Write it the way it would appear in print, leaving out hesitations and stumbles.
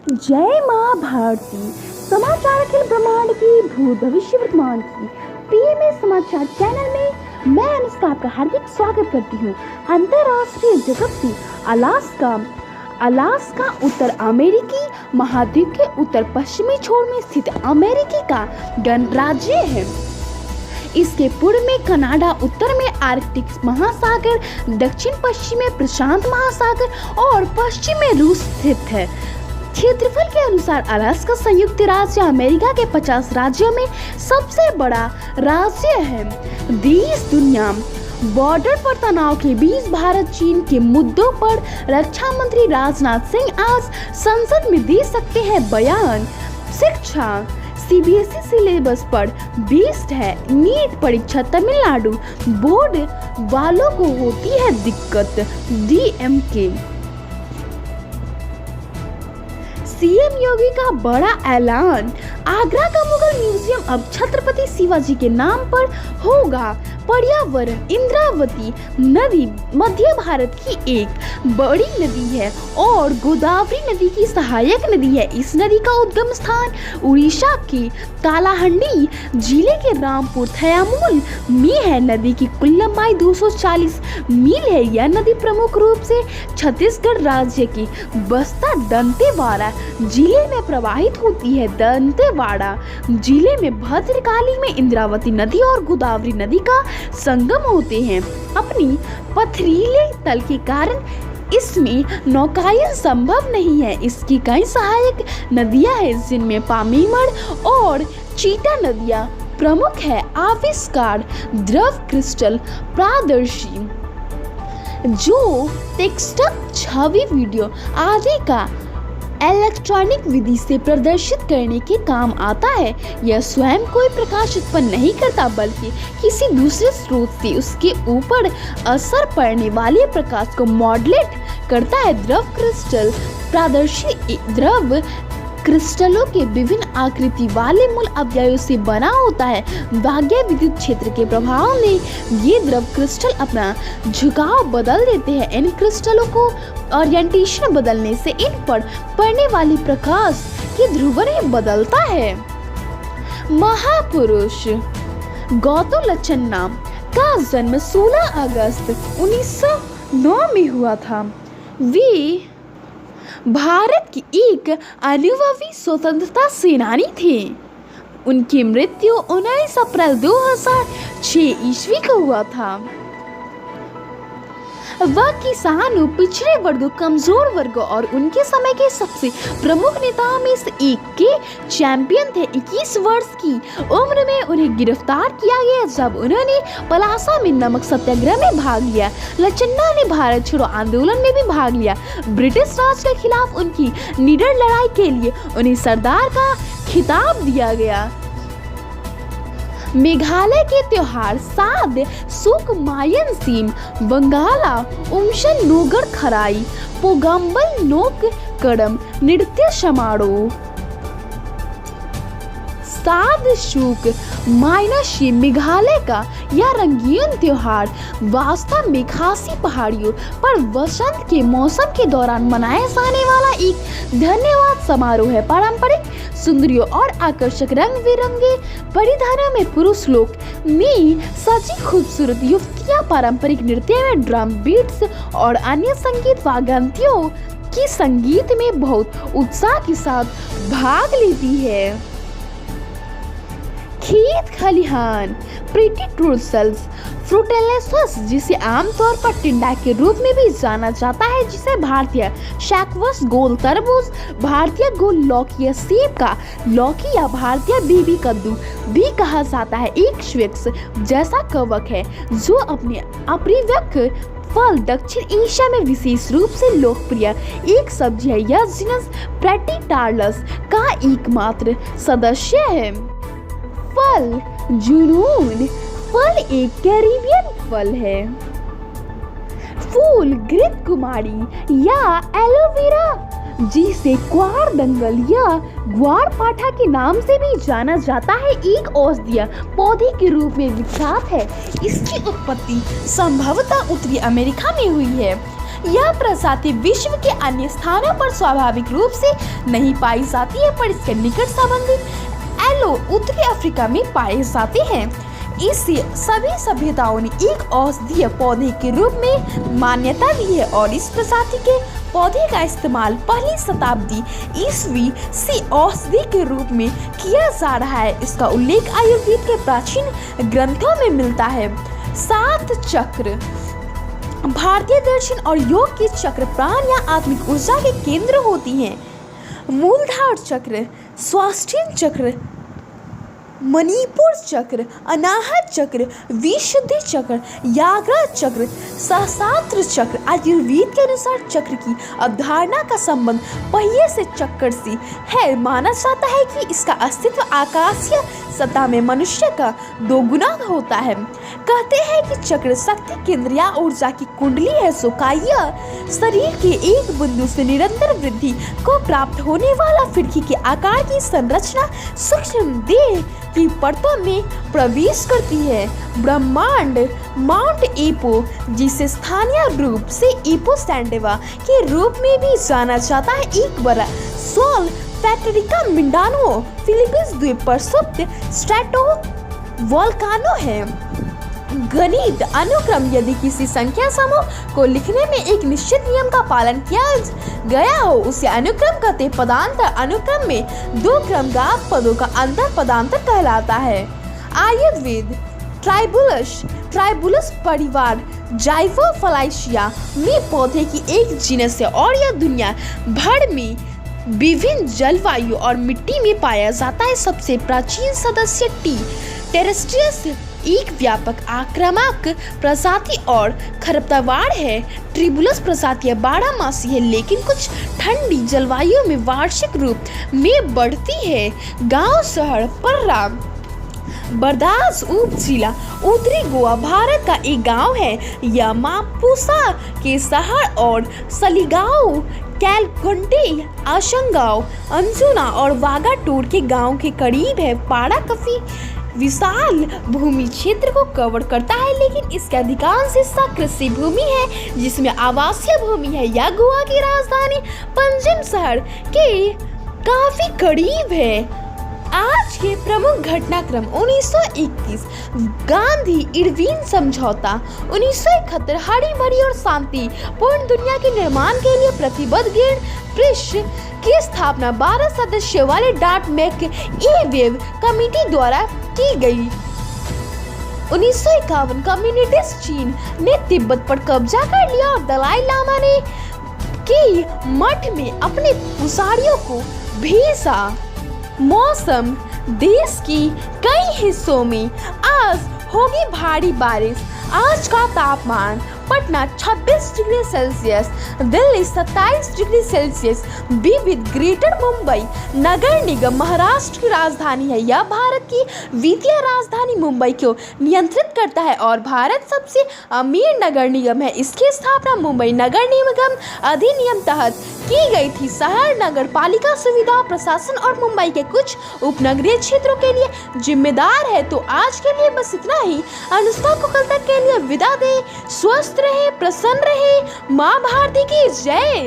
जय माँ भारती। समाचार अखिल ब्रह्मांड की, भूत भविष्य वर्तमान की पीएमए समाचार चैनल में मैं अनुष्का आपका हार्दिक स्वागत करती हूँ। अंतरराष्ट्रीय जगत से अलास्का उत्तर अमेरिकी महाद्वीप के उत्तर पश्चिमी छोर में स्थित अमेरिकी का गणराज्य है। इसके पूर्व में कनाडा, उत्तर में आर्कटिक महासागर, दक्षिण पश्चिम में प्रशांत महासागर और पश्चिम में रूस स्थित है। क्षेत्रफल के अनुसार अलास्का संयुक्त राज्य अमेरिका के 50 राज्यों में सबसे बड़ा राज्य है। देश दुनिया बॉर्डर पर तनाव के बीच भारत चीन के मुद्दों पर रक्षा मंत्री राजनाथ सिंह आज संसद में दे सकते हैं बयान। शिक्षा सीबीएसई सिलेबस पर बेस्ड है। नीट परीक्षा तमिलनाडु बोर्ड वालों को होती है दिक्कत। डीएमके सीएम योगी का बड़ा ऐलान। आगरा का मुगल म्यूजियम अब छत्रपति शिवाजी के नाम पर होगा। पर्यावरण इंद्रावती नदी मध्य भारत की एक बड़ी नदी है और गोदावरी नदी की सहायक नदी है। इस नदी का उद्गम स्थान उड़ीसा के कालाहंडी जिले के रामपुर थयामूल में है। नदी की कुल लंबाई 240 मील है। यह नदी प्रमुख रूप से छत्तीसगढ़ राज्य के बस्तर दंतेवाड़ा जिले में प्रवाहित होती है। दंतेवाड़ा जिले में भद्रकाली में इंद्रावती नदी और गोदावरी नदी का संगम होते हैं। अपनी पथरीले तल के कारण इसमें नौकायन संभव नहीं है। इसकी कई सहायक नदियां हैं जिनमें पामीमढ़ और चीटा नदियां प्रमुख है। आविष्कार द्रव क्रिस्टल पारदर्शी जो टेक्स्ट, छवि, वीडियो आदि का इलेक्ट्रॉनिक विधि से प्रदर्शित करने के काम आता है। यह स्वयं कोई प्रकाश उत्पन्न नहीं करता बल्कि किसी दूसरे स्रोत से उसके ऊपर असर पड़ने वाले प्रकाश को मॉड्यूलेट करता है। द्रव क्रिस्टल पारदर्शी द्रव क्रिस्टलों के विभिन्न आकृति वाले मूल अवयवों से बना होता है। बाह्य विद्युत क्षेत्र के प्रभाव में ये द्रव क्रिस्टल अपना झुकाव बदल देते हैं। इन क्रिस्टलों को ओरिएंटेशन बदलने से इन पर पड़ने वाली प्रकाश की ध्रुवण बदलता है। महापुरुष गौतुलचन्ना का जन्म 16 अगस्त 1909 में हुआ था। वे भारत की एक अनुभवी स्वतंत्रता सेनानी थे। उनकी मृत्यु 19 अप्रैल 2006 ईस्वी को हुआ था। वह किसानों, पिछड़े वर्गों, कमजोर वर्गों और उनके समय के सबसे प्रमुख नेताओं में से एक के चैंपियन थे। 21 वर्ष की उम्र में उन्हें गिरफ्तार किया गया जब उन्होंने पलासा में नमक सत्याग्रह में भाग लिया। लचन्ना ने भारत छोड़ो आंदोलन में भी भाग लिया। ब्रिटिश राज के खिलाफ उनकी निडर लड़ाई के लिए उन्हें सरदार का खिताब दिया गया। मेघालय के त्योहार साद सुक मायन सीम बंगाला उमशन नोगर खराई पोगंबल नोक कड़म नृत्य समारोह। साद शुक माइनशी मेघालय का यह रंगीन त्योहार वास्तव में खासी पहाड़ियों पर वसंत के मौसम के दौरान मनाया जाने वाला एक धन्यवाद समारोह है। पारंपरिक सुंदरियों और आकर्षक रंग बिरंगे परिधानों में पुरुष लोग में सजी खूबसूरत युवतियां पारंपरिक नृत्य में ड्रम बीट्स और अन्य संगीत वाद्ययंत्रों की संगीत में बहुत उत्साह के साथ भाग लेती है। खेत खलिहान प्रीटिट्रूसल्स फ्रूटेलेसस जिसे आमतौर पर टिंडा के रूप में भी जाना जाता है, जिसे भारतीय शैकवस गोल तरबूज, भारतीय गोल लौकी या सेब का लौकी या भारतीय बेबी कद्दू भी कहा जाता है। एक श्वेक्स जैसा कवक है जो अपने अपरिपक्व फल दक्षिण एशिया में विशेष रूप से लोकप्रिय एक सब्जी है। यह जीनस प्लेटिटार्लस का एकमात्र सदस्य है। फल जुनून फल एक कैरिबियन फल है। फूल घृत कुमारी या एलोवेरा जिसे ग्वार दंगल या ग्वार पाठा के नाम से भी जाना जाता है, एक औषधीय पौधे के रूप में विख्यात है। इसकी उत्पत्ति संभवतः उत्तरी अमेरिका में हुई है। यह प्रजाति विश्व के अन्य स्थानों पर स्वाभाविक रूप से नहीं पाई जाती है, पर इसके निकट संबंधी एलो उत्तरी अफ्रीका में पाए जाते हैं। इसे सभी सभ्यताओं ने एक औषधीय पौधे के रूप में मान्यता दी है और इस प्रजाति के पौधे का इस्तेमाल पहली शताब्दी ईस्वी से औषधि के रूप में किया जा रहा है। इसका उल्लेख आयुर्वेद के प्राचीन ग्रंथों में मिलता है। 7 चक्र भारतीय दर्शन और योग के चक्र प्राण या आत्मिक ऊर्जा के केंद्र होती हैं। मूलधार चक्र, स्वास्थ्य चक्र, मणिपुर चक्र, अनाहत चक्र, विशुद्धि चक्र, याग्रा चक्र, सहस्त्र चक्र। आयुर्वेद के अनुसार चक्र की अवधारणा का संबंध पहिए से चक्कर से है। माना जाता है कि इसका अस्तित्व आकाशीय सतह में मनुष्य का 2 गुना होता है। कहते हैं कि चक्र शक्ति केंद्र या ऊर्जा की कुंडली है। सुकाइया शरीर के एक बिंदु से निरंतर वृद्धि को प्राप्त होने वाला फिरकी के आकार की संरचना सूक्ष्म देह की परतों में प्रवेश करती है। ब्रह्मांड माउंट एपो, जिसे स्थानीय रूप से एपो सैंडेवा के रूप में भी जाना जाता है, एक बड़ा सोल पैटरिका मिंडानो फिलीपींस द्वीप पर स्थित स्ट्रैटो वोल्कानो है। गणित अनुक्रम, यदि किसी संख्या समूह को लिखने में एक निश्चित नियम का पालन किया गया हो, उसे अनुक्रम कहते हैं। पदांतर अनुक्रम में 2 क्रमगात पदों का अंतर पदांतर कहलाता है। आयुर्वेद ट्राइबुलस परिवार जाइवोफलाइशिया में पौधे की एक जीनस है और यह दुनिया भर में विभिन्न जलवायु और मिट्टी में पाया जाता है। सबसे प्राचीन सदस्य टी टेरेस्ट्रियस एक व्यापक आक्रामक प्रजाति और खरपतवार है। ट्रिबुलस प्रजातियां 12 मासी है, लेकिन कुछ ठंडी जलवायु में वार्षिक रूप में बढ़ती है। गांव शहर पर्रा बर्दास उप जिला उत्तरी गोवा भारत का एक गांव है। यह मापुसा के शहर और सलीगांव, कैलकुंटी, आशंगांव, अंजुना और वागाटोर के गांव के करीब है। पाड़ा काफी विशाल भूमि क्षेत्र को कवर करता है, लेकिन इसका अधिकांश हिस्सा कृषि भूमि है जिसमें आवासीय भूमि है। यह गोवा की राजधानी पणजिम शहर के काफी करीब है। आज के प्रमुख घटनाक्रम 1921 गांधी इरविन समझौता, 1971 हरी भरी और शांति पूर्ण दुनिया के निर्माण के लिए प्रतिबद्ध ग्रीन प्रिश की स्थापना 12 सदस्यों वाले डार्ट मैकएवेव कमेटी द्वारा की गई। 1951 कम्युनिस्ट चीन ने तिब्बत पर कब्जा कर लिया और दलाई लामा ने की मठ में अपने पुजारियों को भेजा। मौसम, देश की कई हिस्सों में आज होगी भारी बारिश। आज का तापमान Patna 26 degree Celsius, Delhi 27 degree Celsius, विविध ग्रेटर मुंबई नगर निगम महाराष्ट्र की राजधानी है। यह भारत की वित्तीय राजधानी मुंबई को नियंत्रित करता है और भारत सबसे अमीर नगर निगम है। इसकी स्थापना मुंबई नगर निगम अधिनियम तहत की गई थी। शहर नगर पालिका सुविधा प्रशासन और मुंबई के कुछ उपनगरीय क्षेत्रों के लिए जिम्मेदार है। तो आज के लिए बस इतना ही। अनुष्का को कल तक के लिए विदा दे। स्वस्थ रहे, प्रसन्न रहे। माँ भारती की जय।